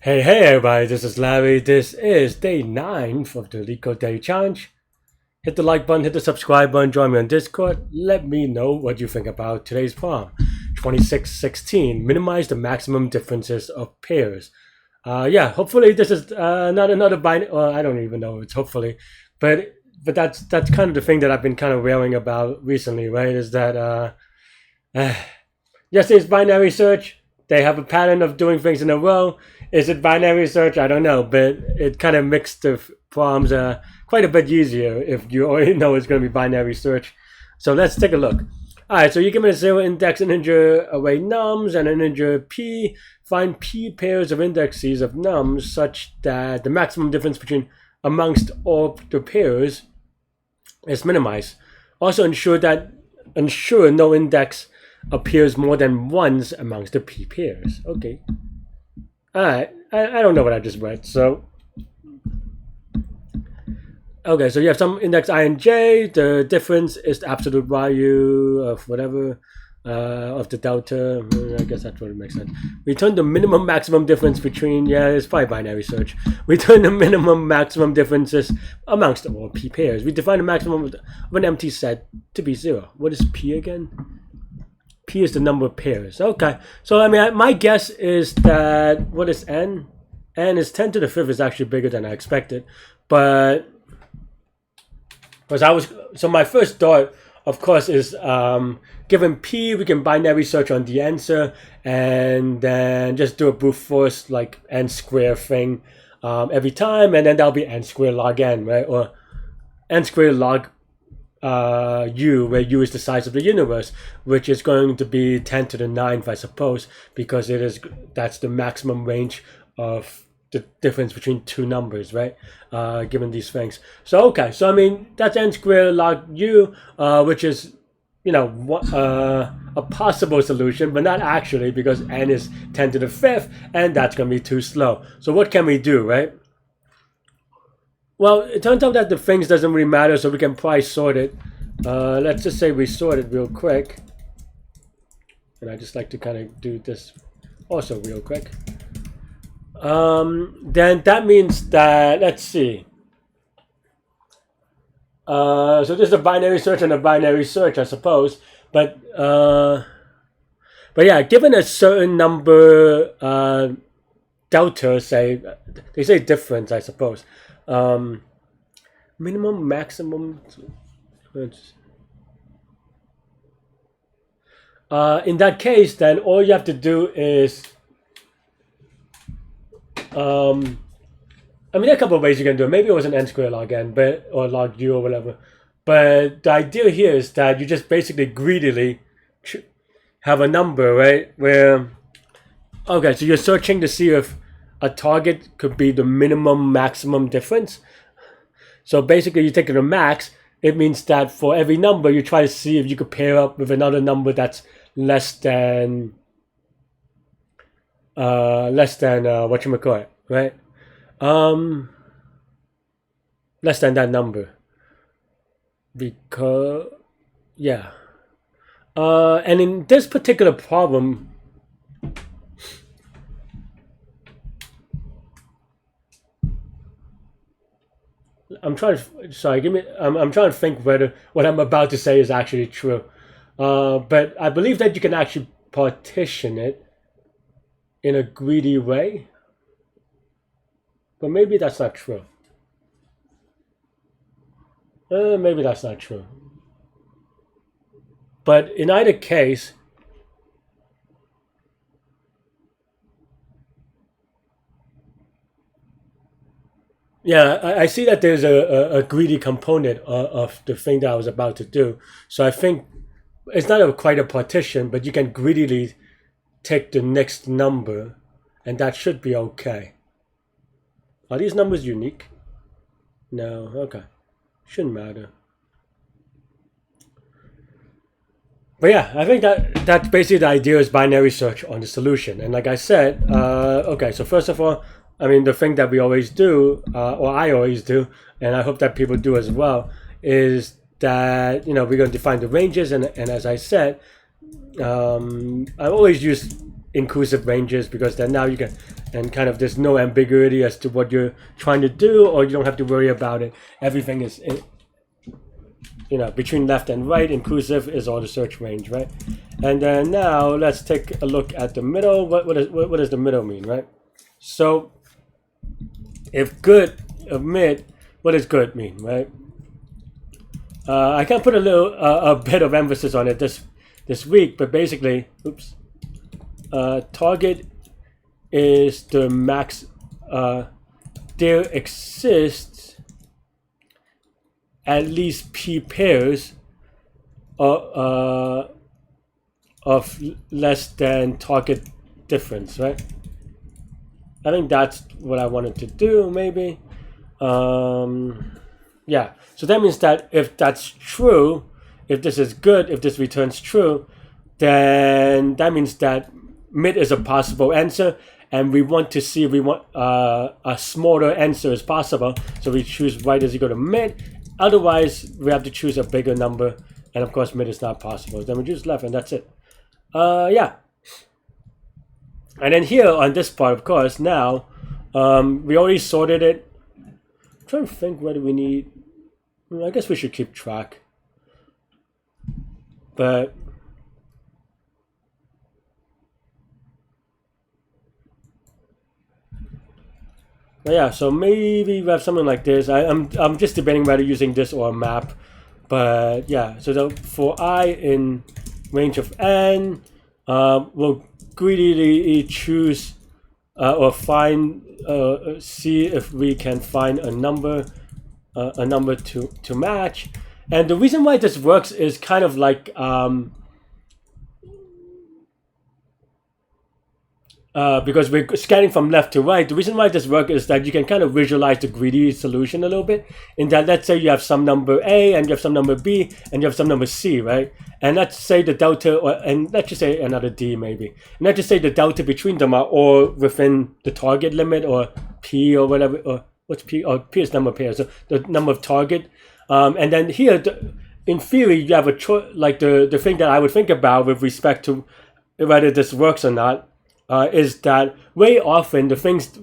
Hey everybody, this is Larry. This is day 9 of the Leetcode Daily Challenge. Hit the like button, hit the subscribe button, join me on Discord. Let me know what you think about today's problem. 2616, minimize the maximum differences of pairs. Hopefully this is not another binary, well, I don't even know if it's hopefully, but that's kind of the thing that I've been kind of railing about recently, right? Is that yesterday's binary search, they have a pattern of doing things in a row. Is it binary search? I don't know, but it kind of makes the problems quite a bit easier if you already know it's going to be binary search. So let's take a look. All right, so you're given a 0 index integer array nums and an integer p. Find p pairs of indexes of nums such that the maximum difference amongst all the pairs is minimized. Also ensure no index appears more than once amongst the p pairs. Okay. Alright, I don't know what I just read, so... Okay, so you have some index I and j, the difference is the absolute value of whatever, of the delta. I guess that's what it makes sense. Return the minimum maximum difference between, it's probably binary search. Return the minimum maximum differences amongst all p pairs. We define the maximum of an empty set to be 0. What is p again? P is the number of pairs. Okay, so I mean, my guess is that, what is n? N is 10 to the 5th is actually bigger than I expected. But, so my first thought, of course, is given P, we can binary search on the answer and then just do a brute force like n square thing every time, and then that'll be n squared log n, right? Or n squared log u, where u is the size of the universe, which is going to be 10 to the 9th, I suppose, because that's the maximum range of the difference between two numbers, right? Given these things. So okay, so I mean that's n squared log u, which is a possible solution, but not actually, because n is 10 to the 5th, and that's going to be too slow. So what can we do, right? Well, it turns out that the things doesn't really matter, so we can probably sort it. Let's just say we sort it real quick. And I just like to kind of do this also real quick. Then that means that, let's see. So this is a binary search and a binary search, I suppose. But yeah, given a certain number delta, say, they say difference, I suppose. Minimum, maximum. In that case, then all you have to do is, I mean, there are a couple of ways you can do it. Maybe it was an n squared log n, or log u or whatever. But the idea here is that you just basically greedily have a number, right? Where, okay, so you're searching to see if a target could be the minimum maximum difference. So basically you take the max, it means that for every number you try to see if you could pair up with another number that's less than whatchamacallit, right? Less than that number. Because and in this particular problem, I'm trying to think whether what I'm about to say is actually true. But I believe that you can actually partition it in a greedy way. But maybe that's not true. Maybe that's not true. But in either case, yeah, I see that there's a greedy component of the thing that I was about to do. So I think it's not quite a partition, but you can greedily take the next number, and that should be okay. Are these numbers unique? No, okay. Shouldn't matter. But yeah, I think that's basically the idea, is binary search on the solution. And like I said, okay, so first of all, I mean, the thing that we always do, or I always do, and I hope that people do as well, is that, we're going to define the ranges. And as I said, I always use inclusive ranges, because then now you can, and kind of there's no ambiguity as to what you're trying to do, or you don't have to worry about it. Everything is, you know, between left and right. Inclusive is all the search range, right? And then now let's take a look at the middle. What does the middle mean, right? So if good of mid, what does good mean, right? I can put a bit of emphasis on it this week, but basically, oops, target is the max. There exists at least p pairs of less than target difference, right? I think that's what I wanted to do, maybe. Yeah, so that means that if that's true, if this is good, if this returns true, then that means that mid is a possible answer, and we want to see if we want a smaller answer as possible. So we choose right as you go to mid. Otherwise, we have to choose a bigger number, and of course, mid is not possible. Then we choose left, and that's it. Yeah. And then here on this part, of course, now we already sorted it. I'm trying to think whether we need. I guess we should keep track. But yeah, so maybe we have something like this. I'm just debating whether using this or a map. But yeah, so for I in range of n, we'll greedily choose or find see if we can find a number to match. And the reason why this works is kind of like because we're scanning from left to right. The reason why this works is that you can kind of visualize the greedy solution a little bit. In that, let's say you have some number A and you have some number B and you have some number C, right? And let's say the delta, and let's just say another D maybe. And let's just say the delta between them are all within the target limit, or P or whatever, or what's P? Or P is number pair, so the number of target. And then here, in theory, you have a choice. Like the thing that I would think about with respect to whether this works or not is that way often the things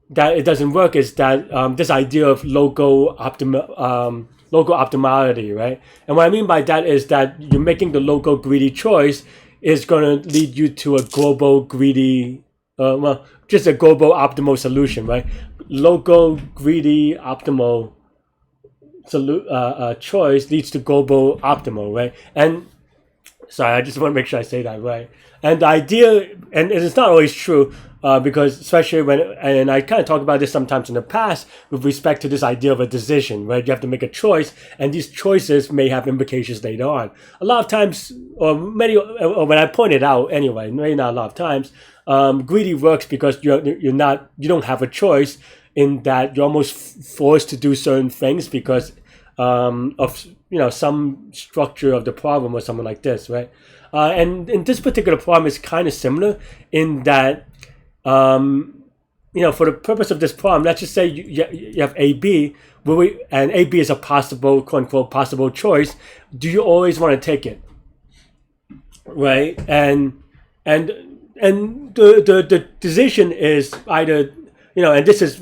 that it doesn't work is that this idea of local optimality, right? And what I mean by that is that you're making the local greedy choice is going to lead you to a global greedy, well, just a global optimal solution, right? Local greedy optimal choice leads to global optimal, right? And sorry, I just want to make sure I say that right. And the idea, and it's not always true, because especially when, and I kind of talk about this sometimes in the past with respect to this idea of a decision, right? You have to make a choice, and these choices may have implications later on. A lot of times, or when I point it out anyway, maybe not a lot of times, greedy works because you don't have a choice, in that you're almost forced to do certain things because of some structure of the problem or something like this, right? And in this particular problem is kind of similar in that, for the purpose of this problem, let's just say you have AB, and AB is a possible, quote unquote, possible choice. Do you always want to take it, right? And the decision is either, and this is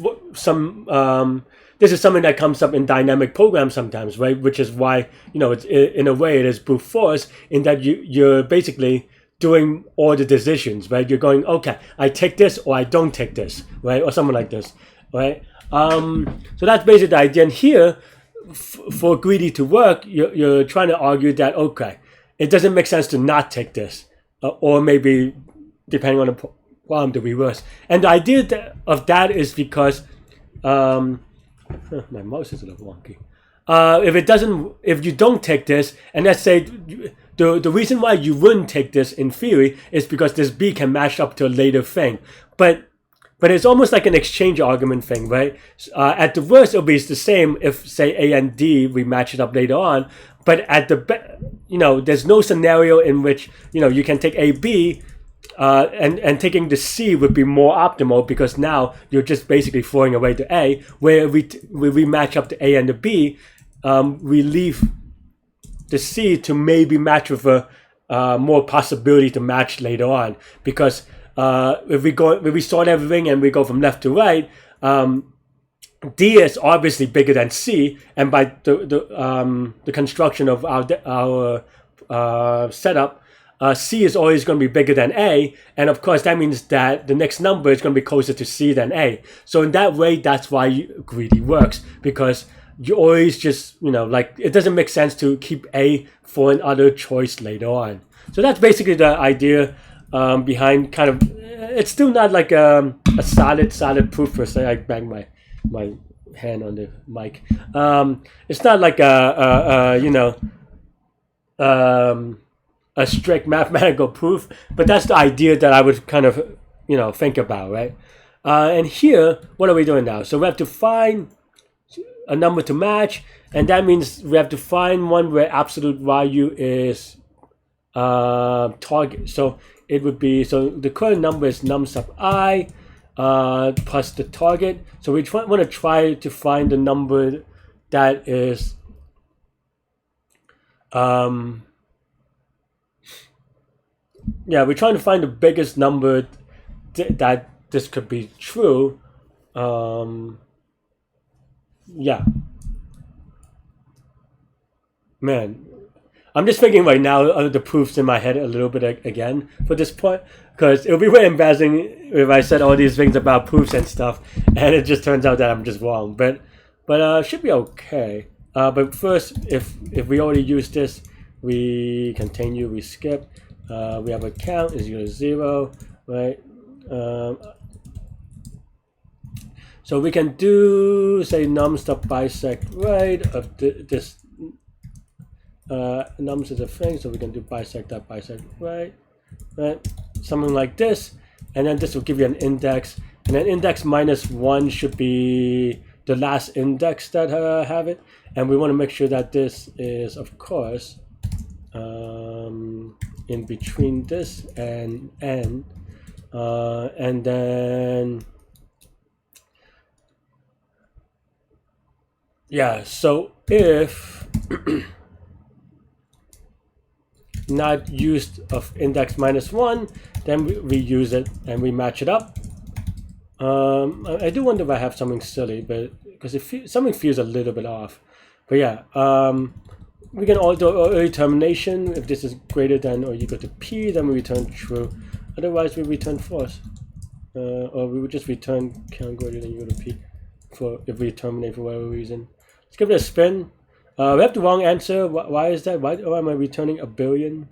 this is something that comes up in dynamic programs sometimes, right? Which is why, it's, in a way, it is brute force, in that you're basically doing all the decisions, right? You're going, okay, I take this or I don't take this, right? Or something like this, right? So that's basically the idea. And here, for greedy to work, you're trying to argue that, okay, it doesn't make sense to not take this, or maybe, depending on the problem, the reverse. And the idea of that is because my mouse is a little wonky. If you don't take this, and let's say the reason why you wouldn't take this in theory is because this B can match up to a later thing, but it's almost like an exchange argument thing, right? At the worst, it'll be the same if, say, A and D we match it up later on, but at there's no scenario in which you can take A, B. And taking the C would be more optimal, because now you're just basically throwing away the A. Where we match up the A and the B, we leave the C to maybe match with more possibility to match later on, because if we sort everything and we go from left to right, D is obviously bigger than C, and by the construction of our setup, C is always going to be bigger than A, and of course that means that the next number is going to be closer to C than A. So in that way, that's why greedy works, because you always just, like, it doesn't make sense to keep A for another choice later on. So that's basically the idea behind kind of. It's still not like a solid proof per se. I banged my hand on the mic. It's not like a strict mathematical proof, but that's the idea that I would kind of think about, right? And here, what are we doing now? So we have to find a number to match, and that means we have to find one where absolute value is target. So it would be, so the current number is num sub I plus the target. So we want to try to find the number that is we're trying to find the biggest number that this could be true. Man, I'm just thinking right now of the proofs in my head a little bit again for this point, because it would be very embarrassing if I said all these things about proofs and stuff, and it just turns out that I'm just wrong. But should be okay. But first, if we already used this, we continue, we skip. We have a count is equal to 0, right? So we can do, say, num stop bisect right of this. Nums is a thing, so we can do bisect that bisect right, something like this, and then this will give you an index, and then index -1 should be the last index that have it, and we want to make sure that this is, of course, in between this and n, and then so if not used of index -1, then we use it and we match it up. I do wonder if I have something silly, but because something feels a little bit off. But we can all do early termination. If this is greater than or equal to p, then we return true. Otherwise, we return false, or we would just return count greater than equal to p if we terminate for whatever reason. Let's give it a spin. We have the wrong answer. Why is that? Why am I returning a billion?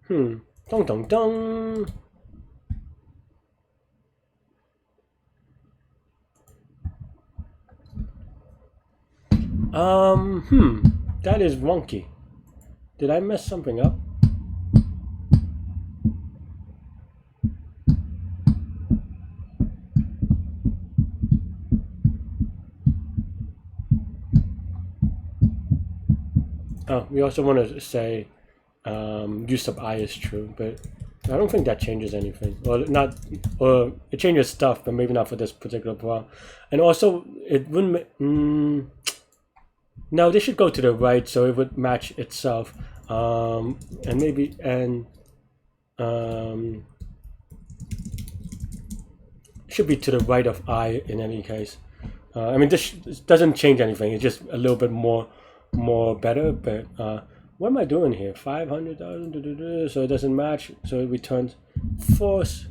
Dong dong dong. That is wonky. Did I mess something up? Oh, we also want to say use sub I is true, but I don't think that changes anything. Or it changes stuff, but maybe not for this particular problem. And also, it wouldn't. No, this should go to the right, so it would match itself. And maybe should be to the right of I in any case. I mean, this doesn't change anything. It's just a little bit more better. But what am I doing here? 500,000. So it doesn't match. So it returns false.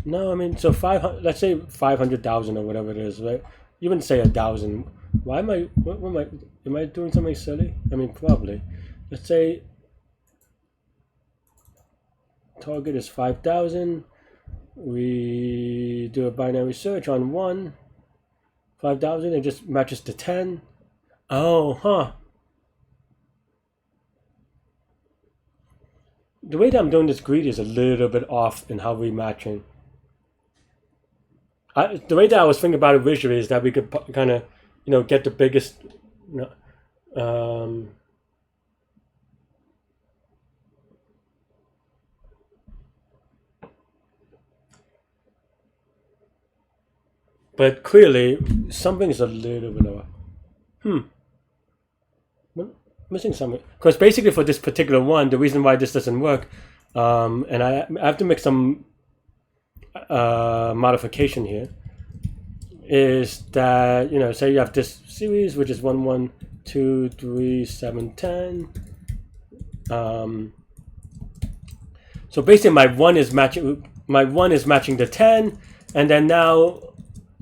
No, I mean, so 500. Let's say 500,000 or whatever it is, right? You wouldn't say 1,000. Why am I? Am I doing something silly? I mean, probably. Let's say target is 5,000. We do a binary search on 5,000. It just matches to 10. Oh, huh. The way that I'm doing this greedy is a little bit off in how we're matching. The way that I was thinking about it visually is that we could kind of, get the biggest. but clearly something's a little bit off. Missing something. Because basically for this particular one, the reason why this doesn't work, and I have to make some modification here, is that, say you have this series, which is 1, 1, 2, 3, 7, 10. So basically my one is matching the 10, and then now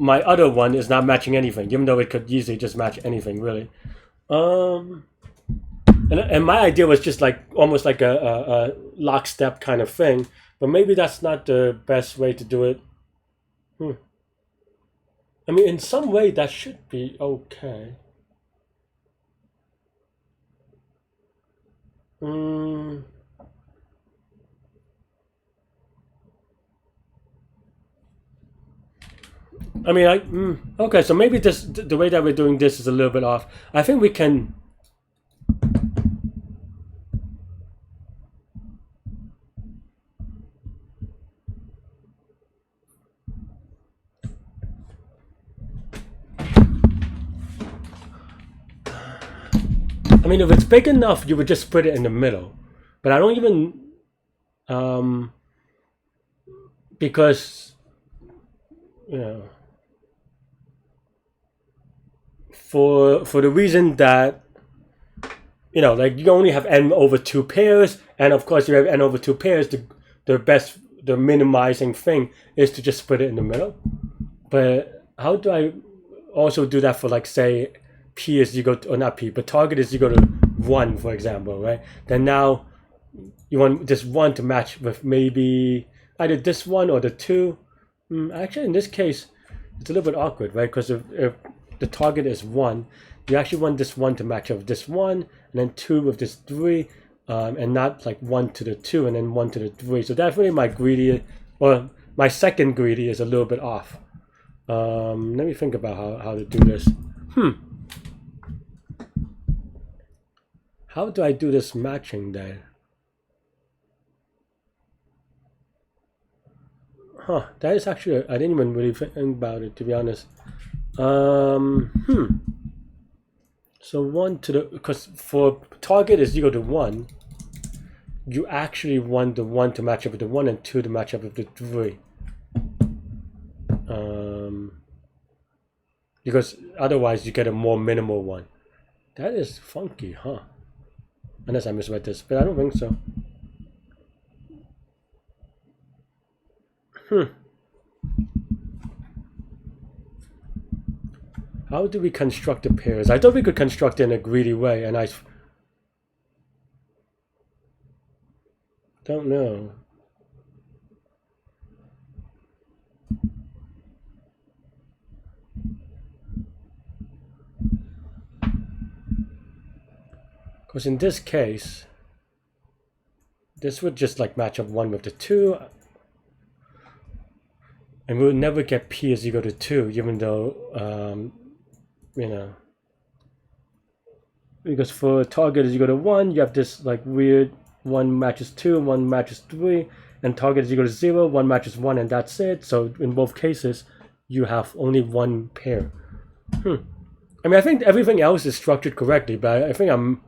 my other one is not matching anything, even though it could easily just match anything, really. And my idea was just like almost like a lockstep kind of thing, but maybe that's not the best way to do it. I mean, in some way that should be okay. I mean, okay, so maybe the way that we're doing this is a little bit off. I think we can. I mean, if it's big enough, you would just put it in the middle. But I don't even, because, for the reason that, like you only have n over 2 pairs, and of course you have n over 2 pairs, the minimizing thing is to just put it in the middle. But how do I also do that for, like, say, p is equal to, or not p, but target is equal to 1, for example, right? Then now you want this 1 to match with maybe either this one or the 2. Actually, in this case, it's a little bit awkward, right? Because if the target is 1, you actually want this 1 to match up with this 1, and then 2 with this 3, and not like 1 to the 2 and then 1 to the 3. So definitely my second greedy is a little bit off. Let me think about how to do this. How do I do this matching then? That is actually, I didn't even really think about it, to be honest. So 1 to the, because for target is equal to 1, you actually want the 1 to match up with the 1 and 2 to match up with the 3. Because otherwise you get a more minimal one. That is funky, huh? Unless I misread this, but I don't think so. How do we construct the pairs? I thought we could construct it in a greedy way, and I don't know. Because in this case, this would just like match up 1 with the 2. And we would never get p is equal to 2, even though, because for target is equal to 1, you have this like weird 1 matches 2, 1 matches 3, and target is equal to 0, 1 matches 1, and that's it. So in both cases, you have only 1 pair. I mean, I think everything else is structured correctly, but I think I'm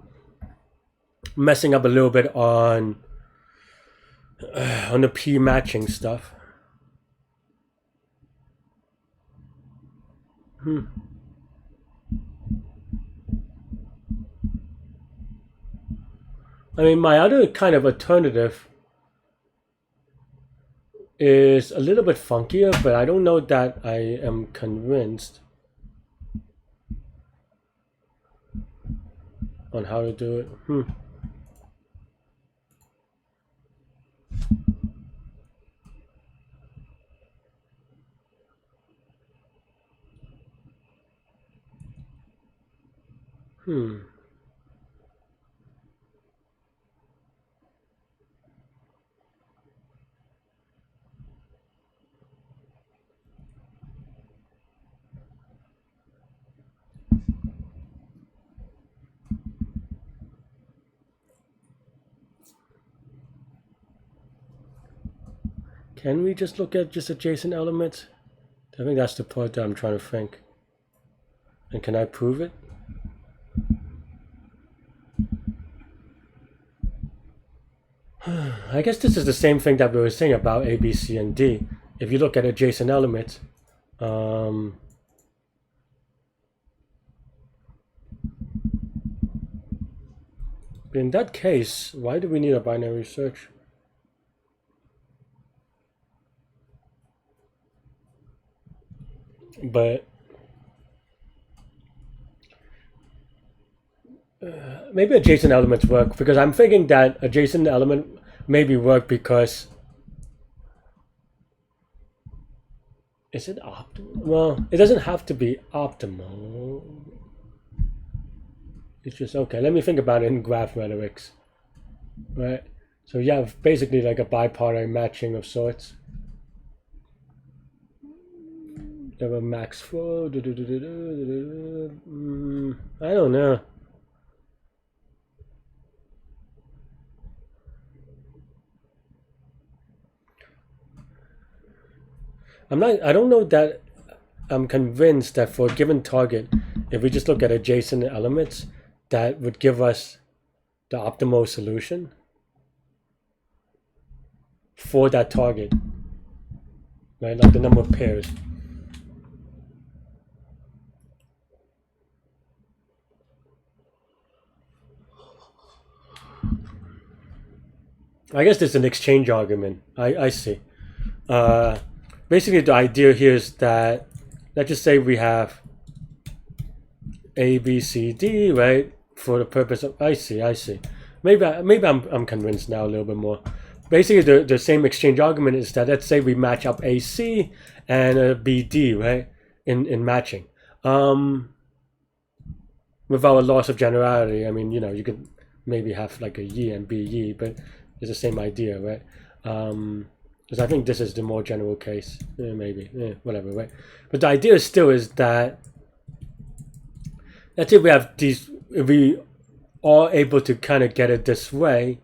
messing up a little bit on the p matching stuff. I mean, my other kind of alternative is a little bit funkier, but I don't know that I am convinced on how to do it. Can we just look at just adjacent elements? I think that's the part that I'm trying to think. And can I prove it? I guess this is the same thing that we were saying about A, B, C, and D. If you look at adjacent elements, in that case, why do we need a binary search? But maybe adjacent elements work, because I'm thinking that adjacent element maybe work because is it optimal? Well, it doesn't have to be optimal. It's just okay. Let me think about it in graph rhetorics, right? So you have basically like a bipolar matching of sorts. You have a max flow. I don't know. I don't know that I'm convinced that for a given target, if we just look at adjacent elements, that would give us the optimal solution for that target, right? Like the number of pairs. I guess there's an exchange argument. I see. Basically, the idea here is that, let's just say we have A, B, C, D, right? For the purpose of, I see. Maybe I'm convinced now a little bit more. Basically, the same exchange argument is that, let's say we match up AC and BD, right? In matching. Without a loss of generality. I mean, you could maybe have like a Y and BY, but it's the same idea, right? Because I think this is the more general case. Maybe, whatever, right? But the idea still is that, let's say we have these, if we are able to kind of get it this way,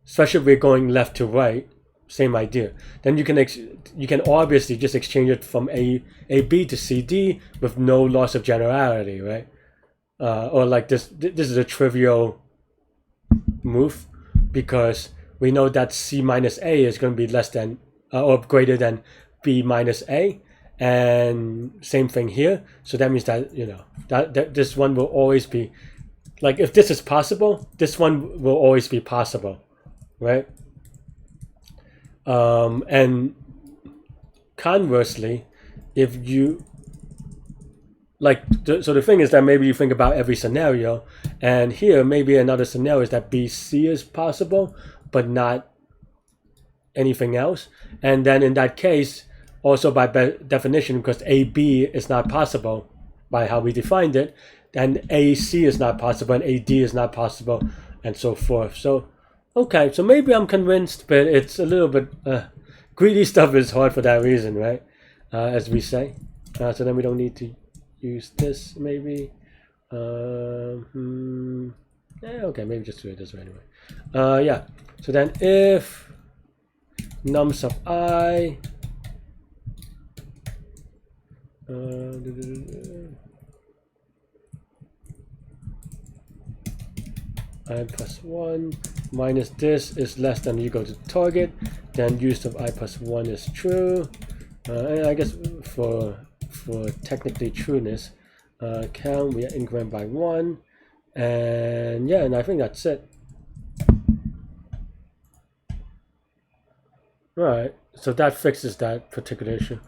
especially if we're going left to right, same idea. Then you can obviously just exchange it from AB to CD with no loss of generality, right? Or like this is a trivial move, because we know that C minus A is going to be less than or greater than B minus A, and same thing here. So that means that that this one will always be, like, if this is possible, this one will always be possible, right? And conversely, if you so the thing is that maybe you think about every scenario, and here maybe another scenario is that BC is possible but not anything else, and then in that case, also by definition, because AB is not possible by how we defined it, then AC is not possible and AD is not possible, and so forth. So okay, so maybe I'm convinced, but it's a little bit greedy stuff is hard for that reason, right? As we say. So then we don't need to use this, maybe. Okay, maybe just do it this way anyway. Yeah, so then if num sub I I plus 1 minus this is less than or equal to target, then use of I plus 1 is true. And I guess for technically trueness, count we increment by 1, and yeah, and I think that's it. Right, so that fixes that particular issue.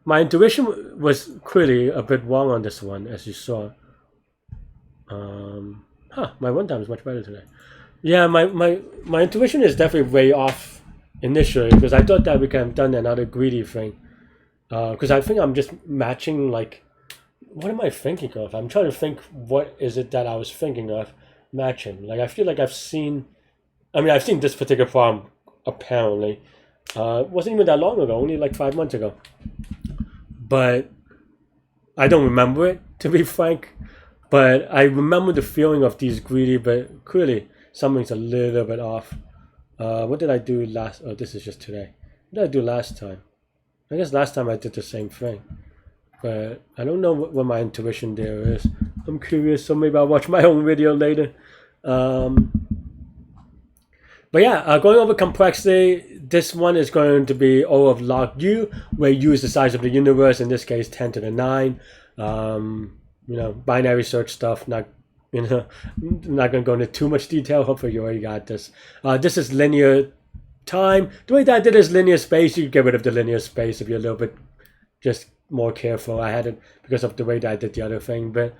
My intuition was clearly a bit wrong on this one, as you saw. My runtime is much better today. Yeah, my intuition is definitely way off initially, because I thought that we could have done another greedy thing. Because I think I'm just matching, like, what am I thinking of? I'm trying to think, what is it that I was thinking of matching? Like, I feel like I've seen this particular problem, apparently. It wasn't even that long ago, only like 5 months ago. But I don't remember it, to be frank. But I remember the feeling of these greedy, but clearly something's a little bit off. What did I do last? Oh, this is just today. What did I do last time? I guess last time I did the same thing. But I don't know what my intuition there is. I'm curious, so maybe I'll watch my own video later. But yeah, going over complexity, this one is going to be O of log U, where U is the size of the universe, in this case 10 to the 9. Binary search stuff, not going to go into too much detail. Hopefully you already got this. This is linear time. The way that I did is linear space. You can get rid of the linear space if you're a little bit just more careful. I had it because of the way that I did the other thing. But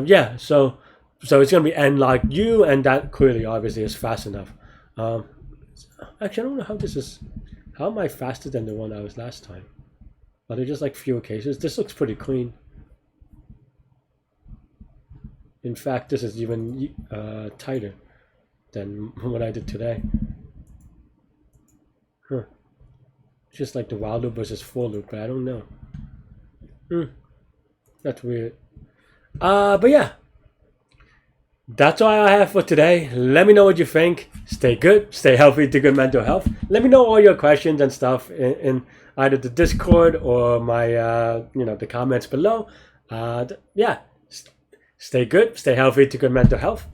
yeah, so it's going to be n log U, and that clearly, obviously, is fast enough. Actually, I don't know how this is. How am I faster than the one I was last time? Are there just like fewer cases? This looks pretty clean. In fact, this is even tighter than what I did today. Huh. It's just like the while loop versus for loop, but I don't know. That's weird. But yeah. That's all I have for today. Let me know what you think. Stay good, stay healthy, to good mental health. Let me know all your questions and stuff in either the Discord or my the comments below. Yeah. Stay good, stay healthy, to good mental health.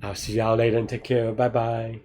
I'll see y'all later and take care. Bye bye.